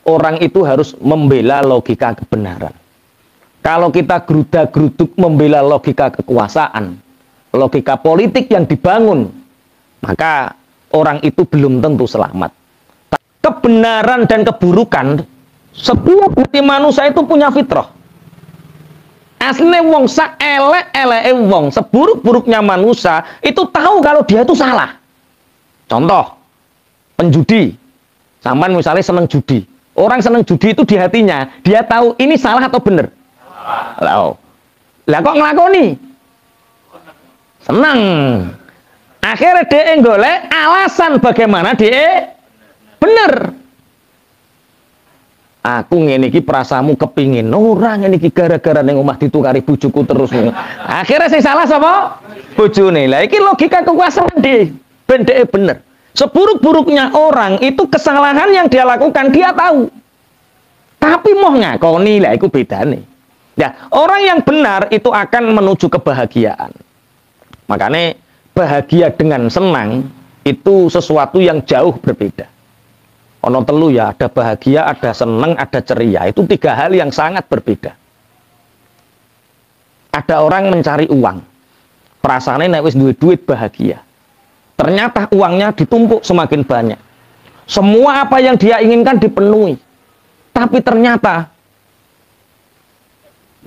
orang itu harus membela logika kebenaran. Kalau kita geruda-geruduk membela logika kekuasaan, logika politik yang dibangun, maka orang itu belum tentu selamat. Kebenaran dan keburukan, setiap hati manusia itu punya fitrah. Aslinya wong sak elek-eleke wong, seburuk-buruknya manusia itu tahu kalau dia itu salah. Contoh, penjudi. Sampean misalnya seneng judi. Orang seneng judi itu di hatinya, dia tahu ini salah atau benar. Lah kok nglakoni? Seneng. Akhirnya dia golek alasan bagaimana dia bener. Aku ngene iki prasamu kepingin orang ngene iki gara-gara ning omah ditukari bojoku terus. Akhirnya sing salah sapa? Bojone. Lah iki logika kekuasaan deh. Ben dhek bener. Seburuk-buruknya orang itu kesalahan yang dia lakukan dia tahu. Tapi mau ngakoni lah iku bedane. Ya, orang yang benar itu akan menuju kebahagiaan. Makanya bahagia dengan senang itu sesuatu yang jauh berbeda. Ono telu ya, ada bahagia, ada senang, ada ceria. Itu tiga hal yang sangat berbeda. Ada orang mencari uang. Perasaannya nek wis duwe duit bahagia. Ternyata uangnya ditumpuk semakin banyak. Semua apa yang dia inginkan dipenuhi. Tapi ternyata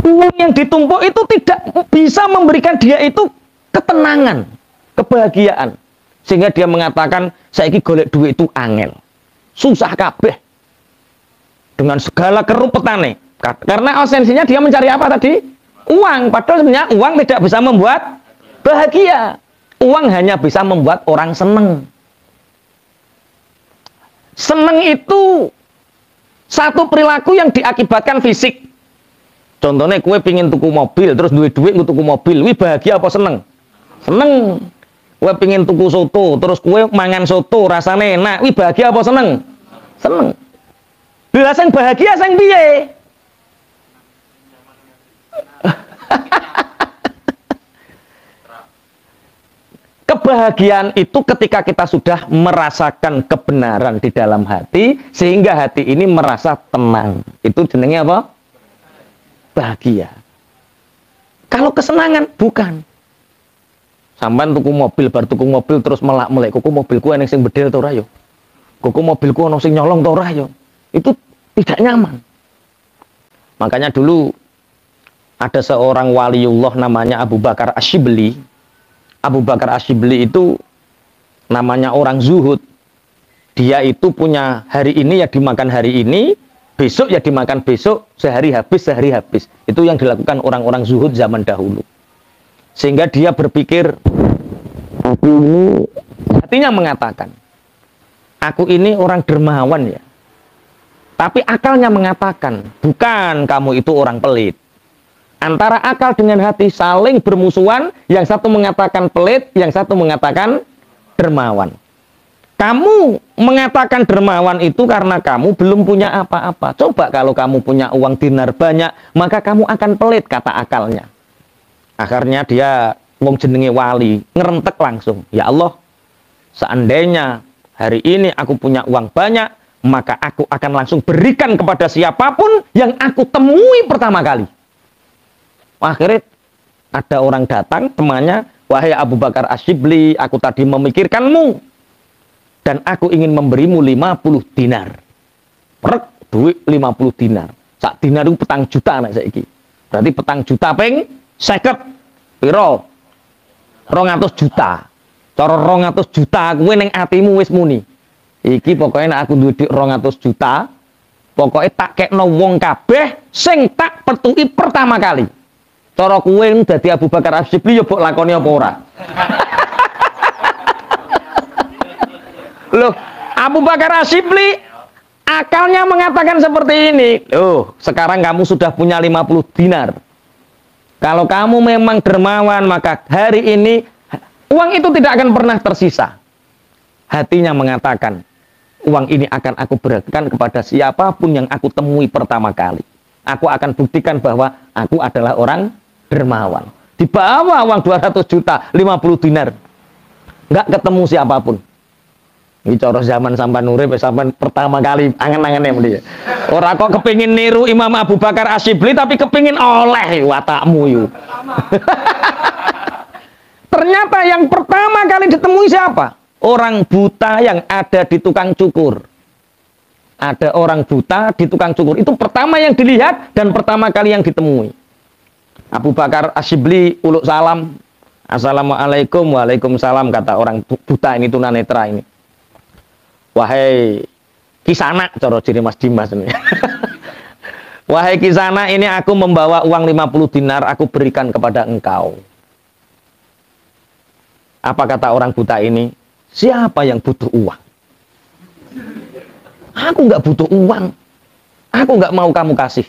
uang yang ditumpuk itu tidak bisa memberikan dia itu ketenangan, kebahagiaan. Sehingga dia mengatakan, saiki golek duit itu angel. Susah kabeh dengan segala kerupetane. Karena esensinya dia mencari apa tadi? Uang. Padahal sebenarnya uang tidak bisa membuat bahagia. Uang hanya bisa membuat orang seneng. Seneng itu satu perilaku yang diakibatkan fisik. Contohnya kue pingin tuku mobil, terus duit tuku mobil. Wih bahagia apa seneng? Seneng. Kue pingin tuku soto, terus kue mangan soto, rasanya enak. Wih bahagia apa seneng? Seneng. Bila sing bahagia sing piye? Kebahagiaan itu ketika kita sudah merasakan kebenaran di dalam hati, sehingga hati ini merasa tenang. Itu jenenge apa? Bahagia. Kalau kesenangan, bukan. Sampai tuku mobil, bar tuku mobil terus melak-melek, kuku mobilku enek sing bedil to ora yo. Kuku mobilku ono sing nyolong to ora yo. Itu tidak nyaman. Makanya dulu ada seorang waliullah namanya Abu Bakar Asyibli. Abu Bakar Asyibli itu namanya orang zuhud. Dia itu punya hari ini ya dimakan hari ini, besok ya dimakan besok, sehari habis. Itu yang dilakukan orang-orang zuhud zaman dahulu. Sehingga dia berpikir, aku ini, hatinya mengatakan, aku ini orang dermawan ya. Tapi akalnya mengatakan, bukan, kamu itu orang pelit. Antara akal dengan hati saling bermusuhan, yang satu mengatakan pelit, yang satu mengatakan dermawan. Kamu mengatakan dermawan itu karena kamu belum punya apa-apa. Coba kalau kamu punya uang dinar banyak, maka kamu akan pelit, kata akalnya. Akhirnya dia wong jenenge wali, ngerentek langsung. Ya Allah, seandainya hari ini aku punya uang banyak, maka aku akan langsung berikan kepada siapapun yang aku temui pertama kali. Akhirnya ada orang datang, temannya, wahai Abu Bakar Asyibli, aku tadi memikirkanmu dan aku ingin memberimu 50 dinar. Rek, duit 50 dinar. Sak dinar itu petang juta anak saiki. Berarti petang juta peng 50 piro? 200 juta. Cara 200 juta kowe ning atimu wis muni. Iki pokoknya aku duwe 200 juta, pokoknya tak kekno wong kabeh sing tak petuki pertama kali. Cara kowe dadi Abu Bakar Asyibli ya mbok lakoni apa ora? Loh, Abu Bakar Asyibli akalnya mengatakan seperti ini. Loh, sekarang kamu sudah punya 50 dinar. Kalau kamu memang dermawan, maka hari ini uang itu tidak akan pernah tersisa. Hatinya mengatakan, uang ini akan aku berikan kepada siapapun yang aku temui pertama kali. Aku akan buktikan bahwa aku adalah orang dermawan. Di bawah uang 200 juta, 50 dinar. Nggak ketemu siapapun. Iki cara zaman sampean urip sampean pertama kali angen-angene mesti. Ora kok kepengin niru Imam Abu Bakar Asyibli tapi kepengin oleh watakmu yu. Ternyata yang pertama kali ditemui siapa? Orang buta yang ada di tukang cukur. Ada orang buta di tukang cukur. Itu pertama yang dilihat dan pertama kali yang ditemui. Abu Bakar Asyibli uluk salam. Assalamualaikum, waalaikumsalam, kata orang buta ini, tunanetra ini. Wahai Kisana, cara ciri Mas Dimas ini. Wahai Kisana, ini aku membawa uang 50 dinar, aku berikan kepada engkau. Apa kata orang buta ini? Siapa yang butuh uang? Aku nggak butuh uang. Aku nggak mau kamu kasih.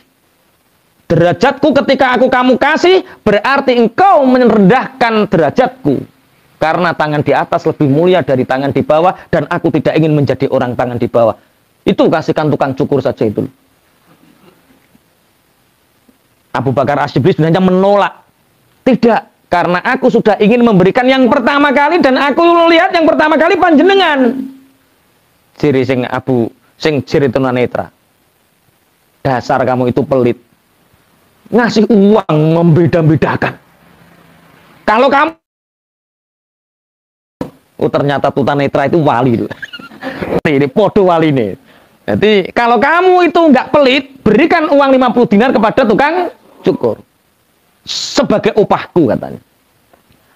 Derajatku ketika aku kamu kasih, berarti engkau merendahkan derajatku. Karena tangan di atas lebih mulia dari tangan di bawah, dan aku tidak ingin menjadi orang tangan di bawah. Itu kasihkan tukang cukur saja itu. Abu Bakar Asyibli sebenarnya menolak. Tidak, karena aku sudah ingin memberikan yang pertama kali, dan aku melihat yang pertama kali panjenengan. Ciri sing ciri tunanetra. Dasar kamu itu pelit. Ngasih uang membeda-bedakan. Kalau kamu ternyata tunanetra itu wali. Ini podo wali nih. Jadi kalau kamu itu nggak pelit, berikan uang 50 dinar kepada tukang cukur sebagai upahku, katanya.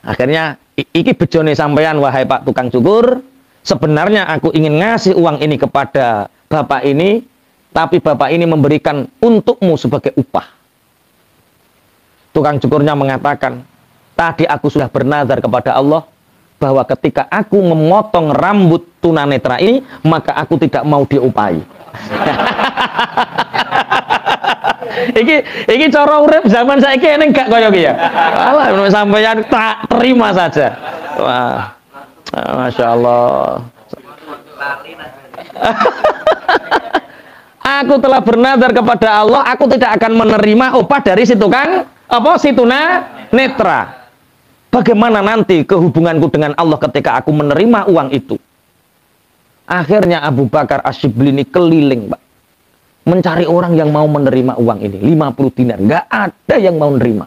Akhirnya iki bejone sampean, wahai Pak tukang cukur. Sebenarnya aku ingin ngasih uang ini kepada bapak ini, tapi bapak ini memberikan untukmu sebagai upah. Tukang cukurnya mengatakan, tadi aku sudah bernazar kepada Allah bahwa ketika aku memotong rambut tunanetra ini, maka aku tidak mau diupahi. iki cara urip zaman saiki ning gak kaya iki ya. Alah sampeyan tak terima saja. Wah. Masya Allah. Aku telah bernazar kepada Allah, aku tidak akan menerima upah dari si tukang si tunanetra. Bagaimana nanti kehubunganku dengan Allah ketika aku menerima uang itu? Akhirnya Abu Bakar Asyibli ini keliling, Pak, mencari orang yang mau menerima uang ini, 50 dinar. Nggak ada yang mau menerima.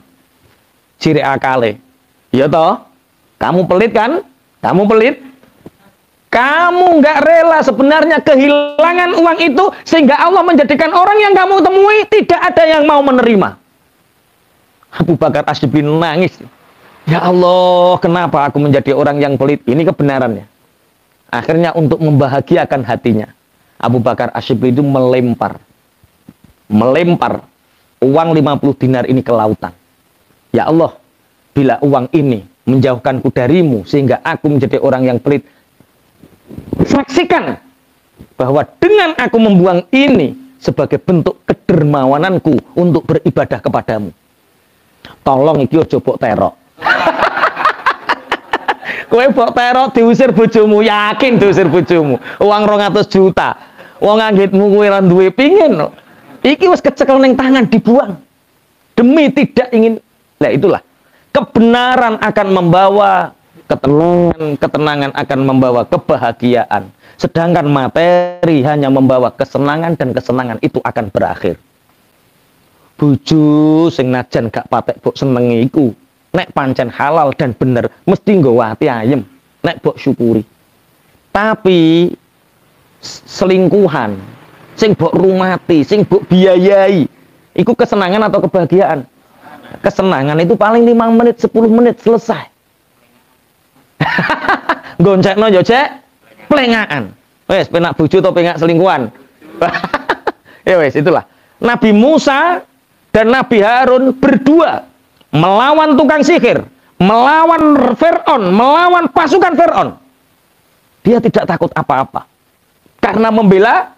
Ciri akale. Ya toh? Kamu pelit kan? Kamu pelit? Kamu nggak rela sebenarnya kehilangan uang itu, sehingga Allah menjadikan orang yang kamu temui tidak ada yang mau menerima. Abu Bakar Asyibli nangis. Ya Allah, kenapa aku menjadi orang yang pelit? Ini kebenarannya. Akhirnya untuk membahagiakan hatinya, Abu Bakar Asyibli itu melempar uang 50 dinar ini ke lautan. Ya Allah, bila uang ini menjauhkanku darimu sehingga aku menjadi orang yang pelit, saksikan bahwa dengan aku membuang ini sebagai bentuk kedermawananku untuk beribadah kepadamu. Tolong iki ojo mbok terok. Kowe mbok terok diusir bojomu, yakin diusir bojomu. Uang 200 juta. Wong anggitmu kowe ora duwe pingin. Iki wis kecekel ning tangan dibuang. Demi tidak ingin. Nah itulah. Kebenaran akan membawa ketenangan, ketenangan akan membawa kebahagiaan. Sedangkan materi hanya membawa kesenangan, dan kesenangan itu akan berakhir. Bojo sing najan gak patek mbok senengi iku, nek pancen halal dan bener mesti nggawa ati ayem, nek mbok syukuri. Tapi selingkuhan sing mbok rumati, sing mbok biayai, iku kesenangan atau kebahagiaan? Kesenangan itu paling 5 menit, 10 menit selesai. Goncekno yo cek plengaan. Wes penak bojo to pengak selingkuhan. Ya wes itulah. Nabi Musa dan Nabi Harun berdua melawan tukang sihir, melawan Fir'aun, melawan pasukan Fir'aun. Dia tidak takut apa-apa. Karena membela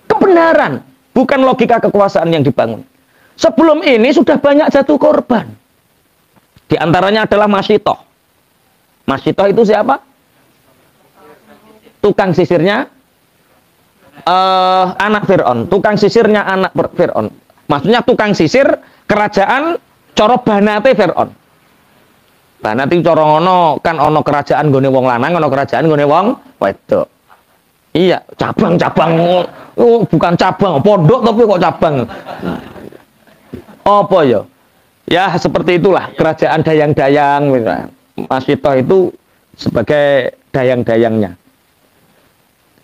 kebenaran, bukan logika kekuasaan yang dibangun. Sebelum ini sudah banyak jatuh korban. Di antaranya adalah Masyitoh. Masyitoh itu siapa? Tukang sisirnya anak Fir'aun. Tukang sisirnya anak Fir'aun. Maksudnya tukang sisir kerajaan coro banate Fir'aun. Banate coro ngono kan ono kerajaan gone wong lanang, ono kerajaan gone wong wedok. Iya, cabang-cabang. Oh, bukan cabang, pondok tapi kok cabang. Apa ya? Ya seperti itulah kerajaan dayang-dayang. Masito itu sebagai dayang-dayangnya.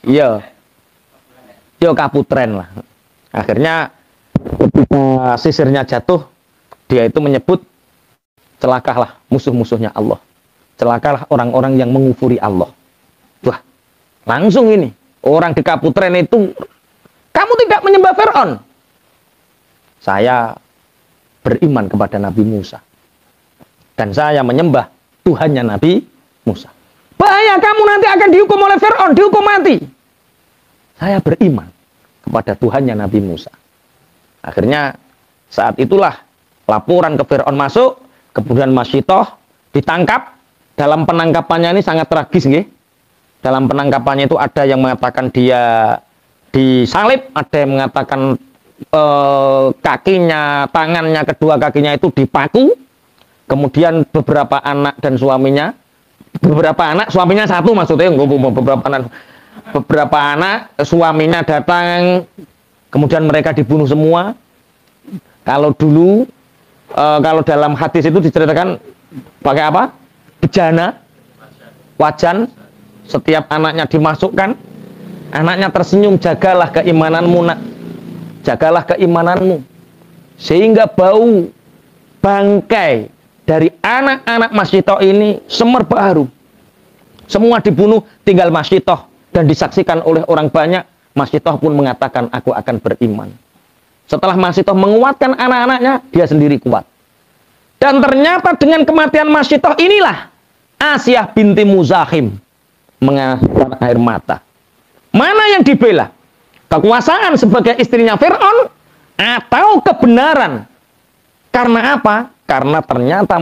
Iya. Yo kaputren lah. Akhirnya ketika sisirnya jatuh, dia itu menyebut celakalah musuh-musuhnya Allah. Celakalah orang-orang yang mengufuri Allah. Wah, langsung ini. Orang di kaputren itu, kamu tidak menyembah Fir'aun. Saya beriman kepada Nabi Musa. Dan saya menyembah Tuhannya Nabi Musa. Bahaya, kamu nanti akan dihukum oleh Fir'aun, dihukum mati. Saya beriman kepada Tuhannya Nabi Musa. Akhirnya saat itulah laporan ke Fir'aun masuk, kemudian Masyitoh ditangkap. Dalam penangkapannya ini sangat tragis, nggih. Dalam penangkapannya itu ada yang mengatakan dia disalib, ada yang mengatakan kakinya, tangannya, kedua kakinya itu dipaku. Kemudian beberapa anak dan suaminya, beberapa anak, suaminya satu maksudnya, beberapa anak, suaminya datang, kemudian mereka dibunuh semua. Kalau dulu, kalau dalam hadis itu diceritakan pakai apa? Bejana, wajan, setiap anaknya dimasukkan, anaknya tersenyum, jagalah keimananmu nak, jagalah keimananmu, sehingga bau bangkai dari anak-anak Masyitoh ini semerbak harum. Semua dibunuh, tinggal Masyitoh, dan disaksikan oleh orang banyak. Masyitoh pun mengatakan, aku akan beriman. Setelah Masyitoh menguatkan anak-anaknya, dia sendiri kuat. Dan ternyata dengan kematian Masyitoh inilah Asiyah binti Muzahim mengeluarkan air mata. Mana yang dibela? Kekuasaan sebagai istrinya Fir'aun atau kebenaran? Karena apa? Karena ternyata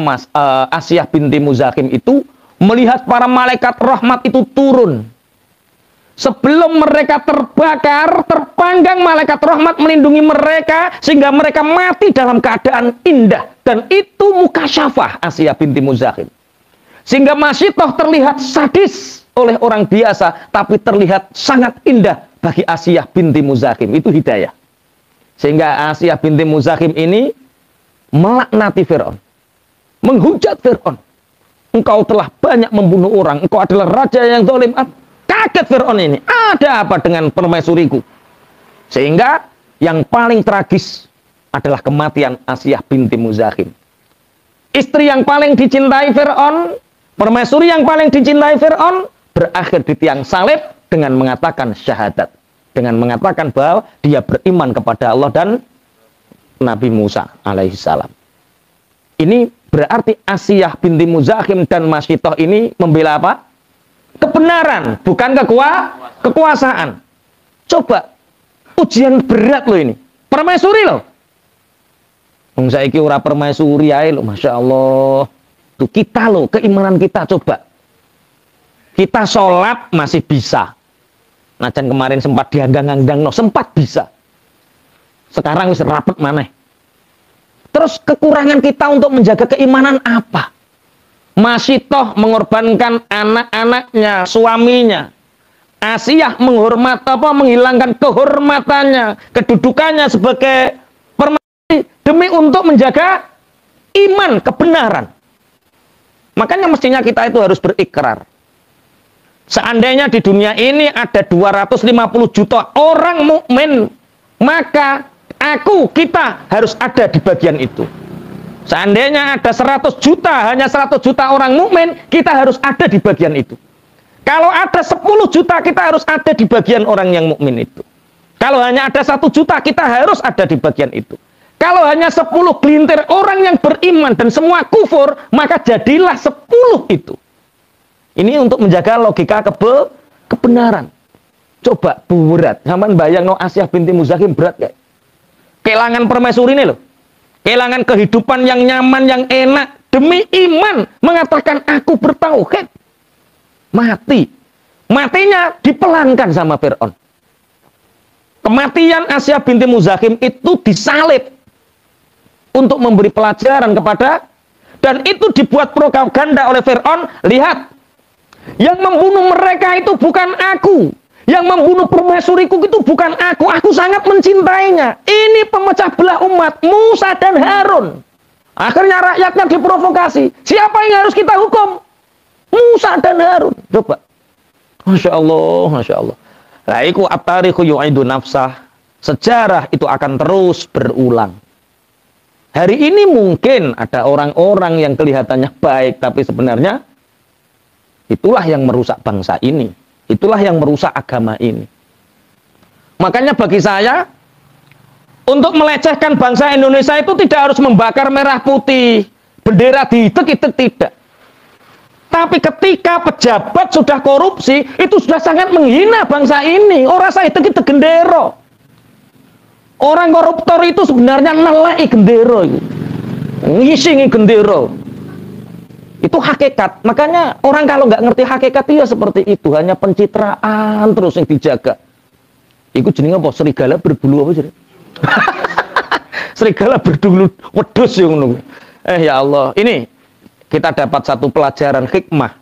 Asiyah binti Muzahim itu melihat para malaikat rahmat itu turun. Sebelum mereka terbakar, terpanggang, malaikat rahmat melindungi mereka sehingga mereka mati dalam keadaan indah. Dan itu mukasyafah Asiyah binti Muzahim. Sehingga Masyitoh terlihat sadis oleh orang biasa, tapi terlihat sangat indah bagi Asiyah binti Muzahim. Itu hidayah. Sehingga Asiyah binti Muzahim ini melaknati Fir'aun, menghujat Fir'aun. Engkau telah banyak membunuh orang, engkau adalah raja yang zalim. Kaget Fir'aun ini, ada apa dengan permaisuriku? Sehingga yang paling tragis adalah kematian Asiyah binti Muzahim. Istri yang paling dicintai Fir'aun, permaisuri yang paling dicintai Fir'aun, berakhir di tiang salib dengan mengatakan syahadat. Dengan mengatakan bahwa dia beriman kepada Allah dan Nabi Musa alaihissalam. Ini berarti Asiyah binti Muzahim dan Masyitoh ini membela apa? Kebenaran, bukan kekuasaan. Coba, ujian berat loh ini. Permaisuri loh. Saiki ora permaisuri ae loh, Masya Allah. Tuh kita loh, keimanan kita coba. Kita sholat masih bisa. Najan kemarin sempat dianggang-anggang, no, sempat bisa. Sekarang wis rapet maneh. Terus kekurangan kita untuk menjaga keimanan apa? Masyitoh mengorbankan anak-anaknya, suaminya. Asiyah menghilangkan kehormatannya, kedudukannya sebagai permaisuri demi untuk menjaga iman, kebenaran. Makanya mestinya kita itu harus berikrar. Seandainya di dunia ini ada 250 juta orang mukmin, maka kita harus ada di bagian itu. Seandainya ada 100 juta, hanya 100 juta orang mukmin, kita harus ada di bagian itu. Kalau ada 10 juta, kita harus ada di bagian orang yang mukmin itu. Kalau hanya ada 1 juta, kita harus ada di bagian itu. Kalau hanya 10 gelintir orang yang beriman dan semua kufur, maka jadilah 10 itu. Ini untuk menjaga logika kebenaran. Coba berat, sampean bayang no Asiyah binti Muzahim berat kayak. Kehilangan permaisuri ini loh. Kehilangan kehidupan yang nyaman, yang enak. Demi iman. Mengatakan aku bertauhid. Mati. Matinya dipelankan sama Fir'aun. Kematian Asiyah binti Muzahim itu disalib. Untuk memberi pelajaran kepada. Dan itu dibuat propaganda oleh Fir'aun. Lihat. Yang membunuh mereka itu bukan aku. Yang membunuh permaisuriku itu bukan aku sangat mencintainya. Ini pemecah belah umat, Musa dan Harun. Akhirnya rakyatnya diprovokasi. Siapa yang harus kita hukum? Musa dan Harun. Coba. Masya Allah, Masya Allah. Lah iku at-tarikhu yu'idu nafsah. Sejarah itu akan terus berulang. Hari ini mungkin ada orang-orang yang kelihatannya baik, tapi sebenarnya itulah yang merusak bangsa ini. Itulah yang merusak agama ini. Makanya bagi saya, untuk melecehkan bangsa Indonesia itu tidak harus membakar merah putih, bendera diitek-itek, tidak. Tapi ketika pejabat sudah korupsi, itu sudah sangat menghina bangsa ini. Orang saya itek-itek gendero. Orang koruptor itu sebenarnya nelai gendero, ngisingi gendero. Itu hakikat. Makanya orang kalau nggak ngerti hakikat ya seperti itu, hanya pencitraan terus yang dijaga. Iku jenenge apa? Serigala berbulu apa jadi? Serigala berbulu wedhus yang ngono. Ya Allah, ini kita dapat satu pelajaran hikmah.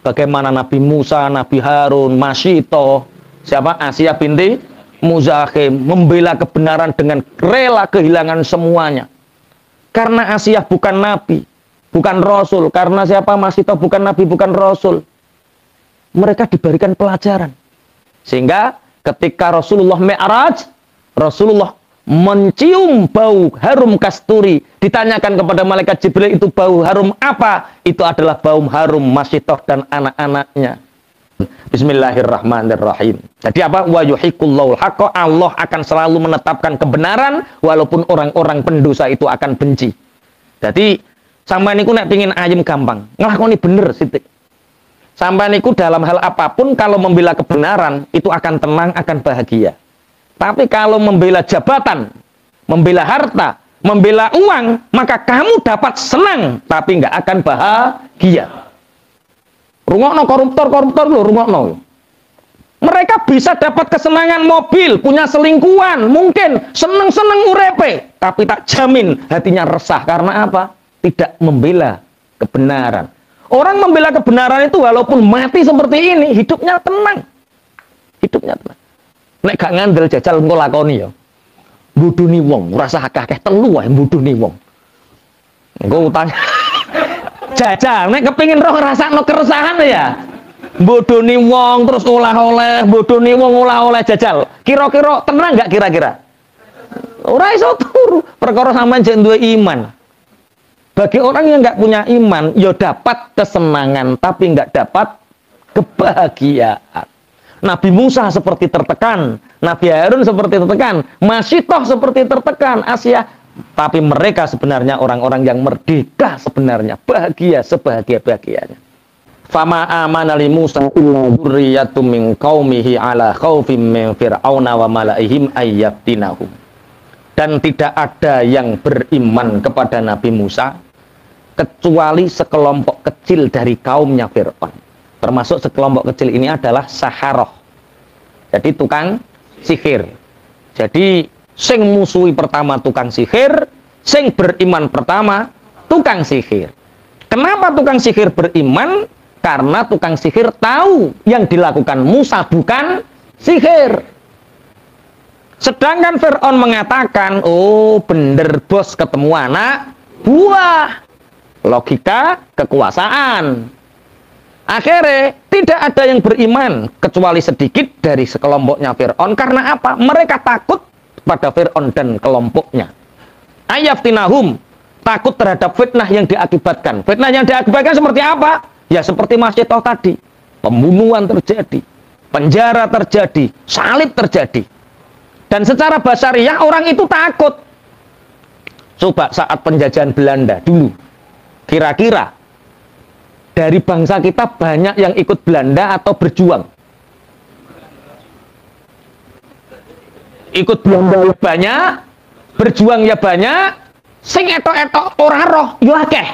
Bagaimana Nabi Musa, Nabi Harun, Masyito, siapa? Asia binti Muzahim membela kebenaran dengan rela kehilangan semuanya. Karena Asia bukan nabi, bukan rasul. Karena siapa? Masyito bukan nabi, bukan rasul. Mereka diberikan pelajaran. Sehingga ketika Rasulullah Mi'raj, Rasulullah mencium bau harum kasturi. Ditanyakan kepada malaikat Jibril, itu bau harum apa? Itu adalah bau harum Masyitoh dan anak-anaknya. Bismillahirrahmanirrahim. Jadi apa? Wa yuhiqullahu haqqa. Allah akan selalu menetapkan kebenaran walaupun orang-orang pendosa itu akan benci. Jadi sampai niku nek pengin ayem gampang, nglakoni bener sithik. Sampai niku dalam hal apapun kalau membela kebenaran itu akan tenang, akan bahagia. Tapi kalau membela jabatan, membela harta, membela uang, maka kamu dapat senang, tapi nggak akan bahagia. Rungokno koruptor lho, rungokno. Mereka bisa dapat kesenangan mobil, punya selingkuhan, mungkin seneng-seneng urepe, tapi tak jamin hatinya resah. Karena apa? Tidak membela kebenaran. Orang membela kebenaran itu walaupun mati seperti ini, hidupnya tenang. Hidupnya tenang. Nek gak ngandel jajal engko lakoni ya. Mbuduni wong, rasa akeh telu wae mbuduni wong. Engko utang. Jajal nek kepengin roh ngrasakno keresahan ya. Mbuduni wong terus olah-oleh, mbuduni wong olah-oleh jajal. Kira-kira tenang enggak kira-kira? Ora iso turu, perkara sampean jek duwe iman. Bagi orang yang enggak punya iman, ya dapat kesenangan tapi enggak dapat kebahagiaan. Nabi Musa seperti tertekan, Nabi Harun seperti tertekan, Masyitoh seperti tertekan, Asia. Tapi mereka sebenarnya orang-orang yang merdeka sebenarnya, bahagia sebahagia-bahagianya. Fama amana li Musa illa dzurriyyatum min qaumihi ala khaufim min fir'auna wa malaihim ayyaftinahum. Dan tidak ada yang beriman kepada Nabi Musa kecuali sekelompok kecil dari kaumnya Fir'aun. Termasuk sekelompok kecil ini adalah saharoh. Jadi tukang sihir. Jadi sing musuhi pertama tukang sihir, sing beriman pertama tukang sihir. Kenapa tukang sihir beriman? Karena tukang sihir tahu yang dilakukan Musa bukan sihir. Sedangkan Fir'aun mengatakan, oh bener bos ketemu anak buah. Logika kekuasaan. Akhirnya tidak ada yang beriman kecuali sedikit dari sekelompoknya Fir'aun. Karena apa? Mereka takut pada Fir'aun dan kelompoknya. Ayaftinahum, takut terhadap fitnah yang diakibatkan. Fitnah yang diakibatkan seperti apa? Ya seperti Masyitoh tadi. Pembunuhan terjadi, penjara terjadi, salib terjadi. Dan secara basariah orang itu takut. Coba saat penjajahan Belanda dulu, kira-kira dari bangsa kita banyak yang ikut Belanda atau berjuang? Ikut Belanda ya banyak, berjuang ya banyak, sing etok-etok ora roh ya akeh.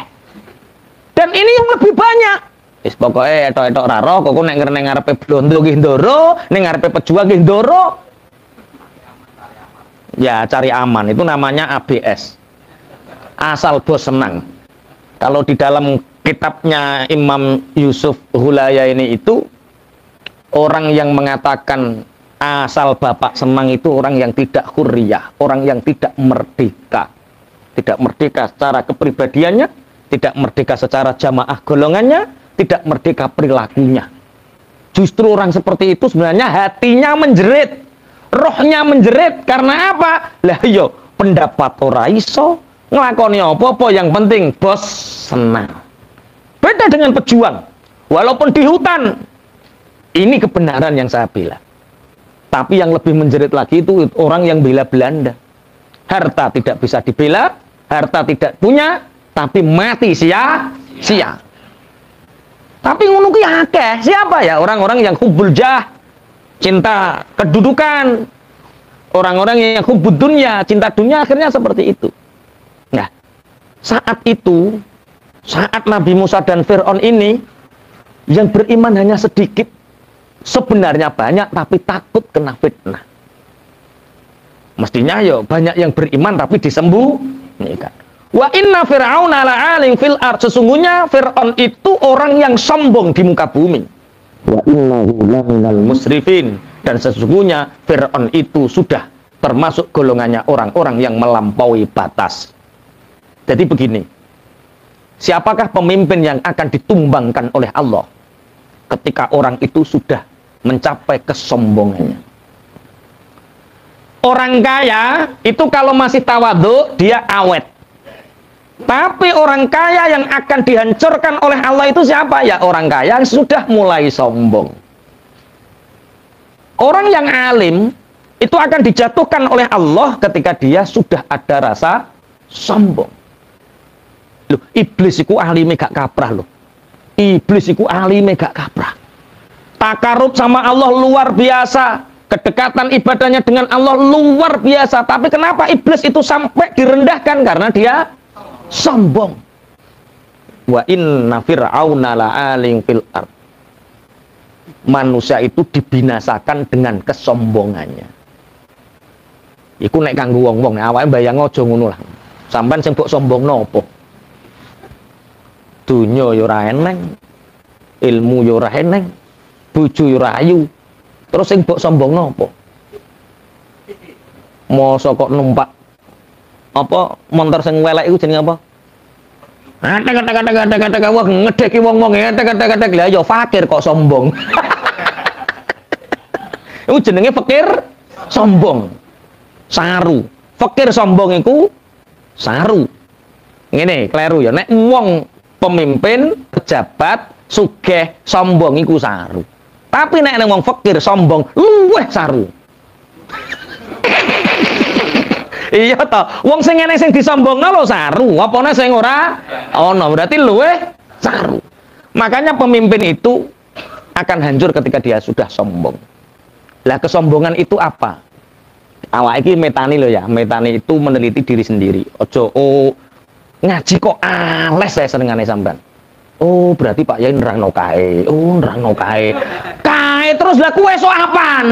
Dan ini yang lebih banyak. Wis pokoke etok-etok ora roh, kok nek ngarepe blondo nggih ndoro, ning ngarepe pejuang nggih ndoro. Ya cari aman, itu namanya ABS. Asal bos senang. Kalau di dalam kitabnya Imam Yusuf Hulaya ini itu Orang yang mengatakan asal bapak senang itu orang yang tidak hurriyah, orang yang tidak merdeka. Tidak merdeka secara kepribadiannya, tidak merdeka secara jamaah golongannya, tidak merdeka perilakunya. Justru orang seperti itu sebenarnya hatinya menjerit, rohnya menjerit. Karena apa? Lah yo pendapat ora iso, nglakoni apa-apa yang penting bos senang. Beda dengan pejuang. Walaupun di hutan, ini kebenaran yang saya bela. Tapi yang lebih menjerit lagi itu orang yang bela Belanda. Harta tidak bisa dibela, harta tidak punya, tapi mati sia-sia. Tapi ngono ki akeh. Siapa ya? Orang-orang yang hubbul jah, cinta kedudukan. Orang-orang yang hubbud dunya, cinta dunia, akhirnya seperti itu. Nah, saat itu, saat Nabi Musa dan Fir'aun ini, yang beriman hanya sedikit. Sebenarnya banyak, tapi takut kena fitnah. Mestinya yo banyak yang beriman tapi disembunyikan. Wa inna fir'auna la'alim fil ard. Sesungguhnya Fir'aun itu orang yang sombong di muka bumi. Wa innahu laminal musrifin. Dan sesungguhnya Fir'aun itu sudah termasuk golongannya orang-orang yang melampaui batas. Jadi begini, siapakah pemimpin yang akan ditumbangkan oleh Allah ketika orang itu sudah mencapai kesombongannya? Orang kaya itu kalau masih tawadhu dia awet. Tapi orang kaya yang akan dihancurkan oleh Allah itu siapa? Ya orang kaya yang sudah mulai sombong. Orang yang alim itu akan dijatuhkan oleh Allah ketika dia sudah ada rasa sombong. Loh, iblis itu alime gak kaprah loh. Iblis itu alime gak kaprah. Takarub sama Allah luar biasa. Kedekatan ibadahnya dengan Allah luar biasa. Tapi kenapa iblis itu sampai direndahkan? Karena dia sombong. Wa inna fir'auna la'aling fil ard. Manusia itu dibinasakan dengan kesombongannya. Iku nek kanggo wong-wong, awake mbayang aja ngono lah. Sampeyan sing mbok sombongno apa? Dunya ya ora eneng, ilmu ya ora eneng, bojo ya ora ayu. Terus sing mbok sombongno apa? Mosok kok numpak apa montor sing welek iku jenenge apa? Tek wah ngedeki wong-wong tek lha ya fakir kok sombong. Iku jenenge fakir sombong. Saru. Fakir sombong iku saru. Ngene, kleru ya nek wong pemimpin, pejabat, sugih, sombong iku saru. Tapi nek wong fakir sombong luweh saru. Iya toh, wong sing ngene sing disombongno lho saru, apane sing ora ana, berarti luweh saru. Makanya pemimpin itu akan hancur ketika dia sudah sombong. Lah kesombongan itu apa? Awak iki metani lho ya, metani itu meneliti diri sendiri. Ojo ngaji kok ales saya senengane sampean. Oh, berarti Pak Yai nerangno kae. Oh, nerangno kae. Kae terus lah kuwe sok apaan?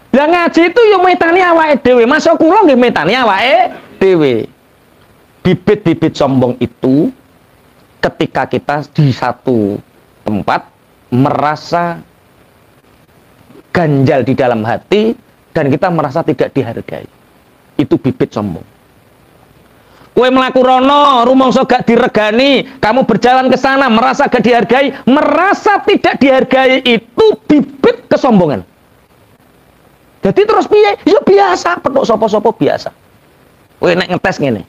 Lah ngaji itu yo metani awake dhewe. Masa kula nggih metani awake dhewe. Bibit-bibit sombong itu ketika kita di satu tempat merasa ganjal di dalam hati dan kita merasa tidak dihargai. Itu bibit sombong. Kue melaku rono, rumangsa gak diregani, kamu berjalan ke sana merasa gak dihargai, merasa tidak dihargai itu bibit kesombongan. Jadi terus piye? Ya biasa, petuk sapa-sapa biasa. Kowe nek ngetes ngene.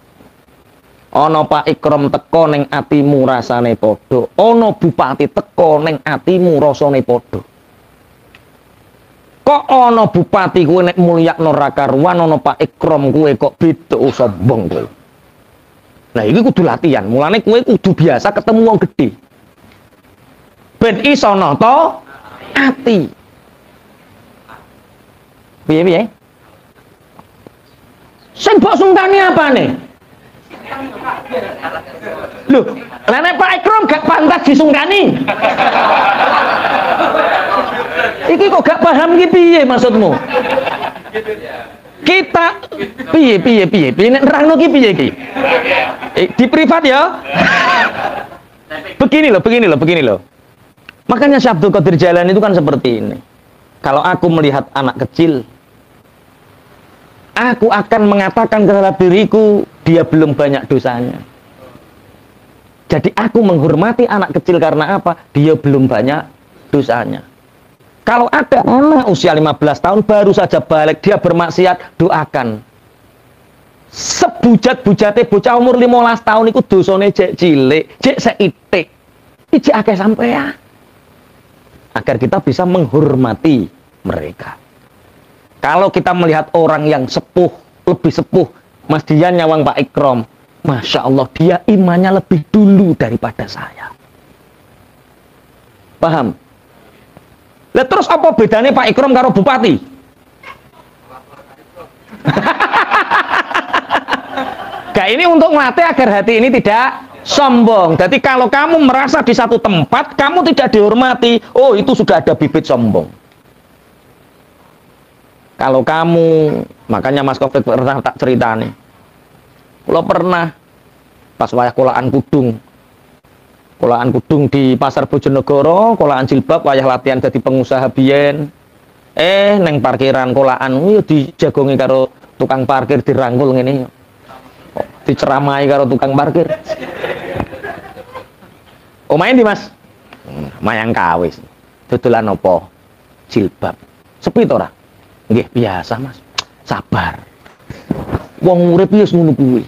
Ana Pak Ikrom teko ning atimu rasane padha, ana bupati teko ning atimu rasane padha. Kok ana bupati kowe nek mulyakno ra karuan, ana Pak Ikrom kowe kok beda sombong kowe. Nah, ini kudu latihan. Mulane kowe kudu biasa ketemu wong gede. Ben iso nata ati. Piye-piye? Sing mbok sungkani apane? Loh, lah nek Pak Ikrom gak pantas disungkani. Iki kok gak paham iki piye maksudmu? Kita piye nek nerangno ki piye ki? Di privat ya. Begini loh. Makanya Syekh Abdul Qadir Jailani itu kan seperti ini. Kalau aku melihat anak kecil, aku akan mengatakan kepada diriku, dia belum banyak dosanya. Jadi aku menghormati anak kecil karena apa? Dia belum banyak dosanya. Kalau ada anak usia 15 tahun baru saja balik, dia bermaksiat, doakan. Sebujat-bujate bocah umur 15 tahun itu dosane jek cilik, jek seitik. Iki akeh sampean. Agar kita bisa menghormati mereka. Kalau kita melihat orang yang sepuh, lebih sepuh, Mas Dian nyawang Pak Ikrom, Masya Allah, dia imannya lebih dulu daripada saya. Paham? Lah terus apa bedanya Pak Ikrom karo bupati? Gak, ini untuk melatih agar hati ini tidak sombong. Jadi kalau kamu merasa di satu tempat kamu tidak dihormati, oh itu sudah ada bibit sombong. Kalau kamu, makanya Mas Kofik pernah tak cerita nih, kalau pernah pas wayah kolaan kudung di Pasar Bojonegoro, kolaan jilbab, wayah latihan jadi pengusaha biyen, neng parkiran kolaan dijagongi karo tukang parkir, dirangkul ngene, diceramai karo tukang parkir. Main di Mas, mayang kawis, dodolan apa? Jilbab. Sepi to ora? Nggih, biasa Mas. Sabar. Wong urip wis ngono kuwi.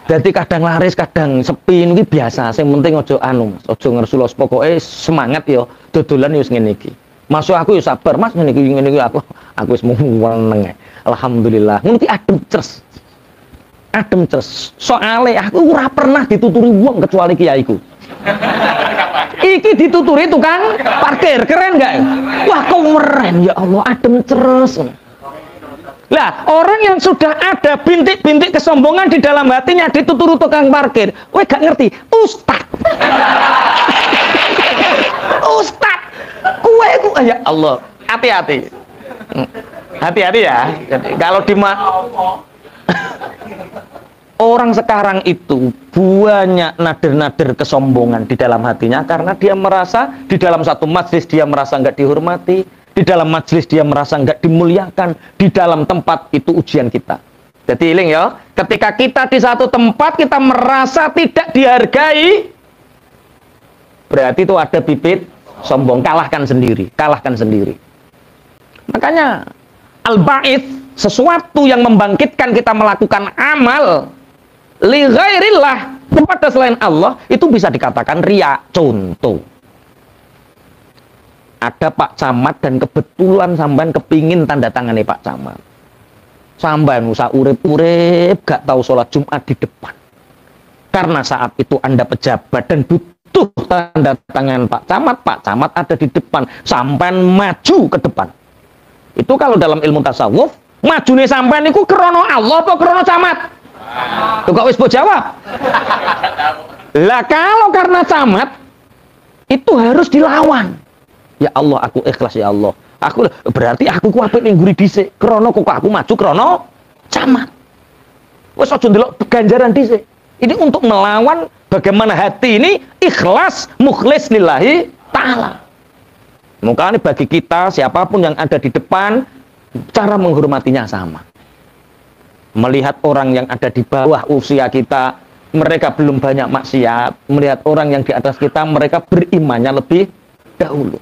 Dadi kadang laris, kadang sepi niki biasa. Sing penting aja anu, Mas. Aja ngersulos, pokoke semangat ya. Dodolan wis ngene iki. Masuk aku ya sabar, Mas, ngene iki aku wis meneng. Alhamdulillah. Ngono ki adem ces. Adem ces. Soale aku ora pernah dituturi wong kecuali kiaiku. Iki dituturi tukang parkir, keren nggak? Wah, keren ya Allah, adem ceres. Lah, orang yang sudah ada bintik-bintik kesombongan di dalam hatinya dituturi tukang parkir, weh gak ngerti, Ustad. Ustad, kue ya Allah, hati-hati, hati-hati ya. Jadi, kalau orang sekarang itu banyak nader-nader kesombongan di dalam hatinya karena dia merasa di dalam satu majelis dia merasa nggak dihormati, di dalam majelis dia merasa nggak dimuliakan, di dalam tempat itu ujian kita. Jadi iling ya, ketika kita di satu tempat kita merasa tidak dihargai, berarti itu ada bibit sombong. Kalahkan sendiri, kalahkan sendiri. Makanya al-ba'its, sesuatu yang membangkitkan kita melakukan amal li ghairillah, kepada selain Allah, itu bisa dikatakan riya. Contoh, ada Pak Camat dan kebetulan sampean kepingin tanda tangannya Pak Camat, sampean usah urip-urip gak tahu sholat Jumat di depan, karena saat itu Anda pejabat dan butuh tanda tangan Pak Camat ada di depan, sampean maju ke depan. Itu kalau dalam ilmu tasawuf, majune sampean niku krana Allah apa krana camat? Tuh kok wis mbok jawab. Lah kalau karena camat itu harus dilawan. Ya Allah, aku ikhlas ya Allah. Aku berarti aku ku apik ning nguri dhisik. Krana kok aku maju krana camat. Wis aja ndelok ganjaran dhisik. Ini untuk melawan bagaimana hati ini ikhlas mukhlis lillahi ta'ala. Makanya bagi kita siapapun yang ada di depan, cara menghormatinya sama. Melihat orang yang ada di bawah usia kita, mereka belum banyak maksiat. Melihat orang yang di atas kita, mereka berimannya lebih dahulu.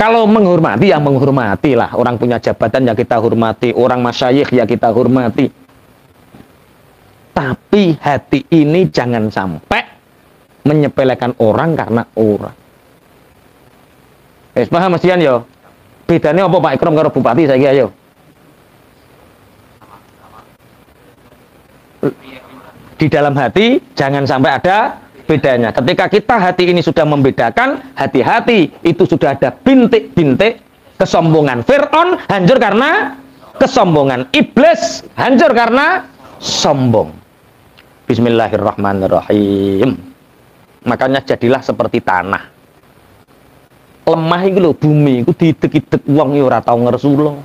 Kalau menghormati, ya menghormatilah. Orang punya jabatan ya kita hormati, orang masyayikh ya kita hormati. Tapi hati ini jangan sampai menyepelekan orang karena orang. Paham Mas Dian yo? Bedanya apa Pak Ikrom karo bupati saiki ayo? Di dalam hati jangan sampai ada bedanya. Ketika kita hati ini sudah membedakan, hati-hati itu sudah ada bintik-bintik kesombongan. Fir'aun hancur karena kesombongan, iblis hancur karena sombong. Bismillahirrahmanirrahim. Makanya jadilah seperti tanah. Lemah iki lho, bumi iku diidek-idek wong ya ora tau ngersulo.